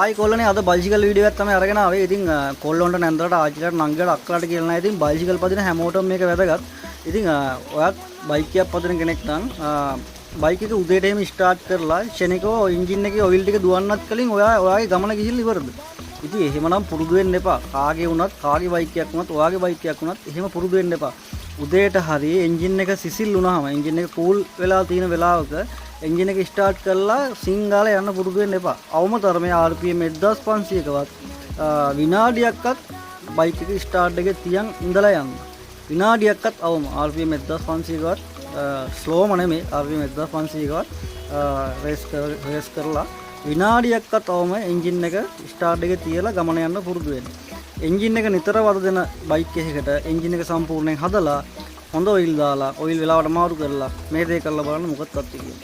ආයි කොල්ලනේ අද bicycle video එකක් තමයි අරගෙන ආවේ. ඉතින් කොල්ලොන්ට නැන්දලට ආච්චිලට නංගලට අක්කලට කියලා නැහැ. ඉතින් බයිසිකල් පදින හැමෝටම මේක වැදගත්. ඉතින් ඔයත් බයික් එකක් පදින කෙනෙක් නම් බයික් එක උදේට එහෙම ස්ටාර්ට් කරලා ෂෙනිකව එන්ජින් එකේ ඔයිල් ටික දුවන්නත් කලින් ඔයාගේ ගමන ගිහිල්ලා ඉවරද? ඉතින් එහෙමනම් පුරුදු වෙන්න එපා. කාගේ වුණත් කාගේ බයික් එකක් වුණත් ඔයාගේ බයික් එකක් වුණත් එහෙම පුරුදු වෙන්න එපා. උදේට හරි එන්ජින් එක සිසිල් වුණාම එන්ජින් එක කූල් වෙලා තියෙන වෙලාවක එන්ජින් එක ස්ටාර්ට් කරලා සිංගාලා යන්න පුරුදු වෙන්න එපා. අවම තරමේ RPM 1500කවත් විනාඩියක්වත් බයික් එක ස්ටාර්ට් එකේ තියන් ඉඳලා යන්න. විනාඩියක්වත් අවම RPM 1500කවත් ස්ලෝම නෙමෙයි RPM 1500කවත් රේස් කරලා විනාඩියක්වත් අවම එන්ජින් එක ස්ටාර්ට් එකේ තියලා ගමන යන්න පුරුදු වෙන්න. එන්ජින් එක නිතර වද දෙන බයික් එකකට එන්ජින් එක සම්පූර්ණයෙන් හදලා හොඳ ඔයිල් දාලා ඔයිල් වෙලාවට මාරු කරලා මේ දේ කරලා බලන්න මොකක්ද වෙන්නේ.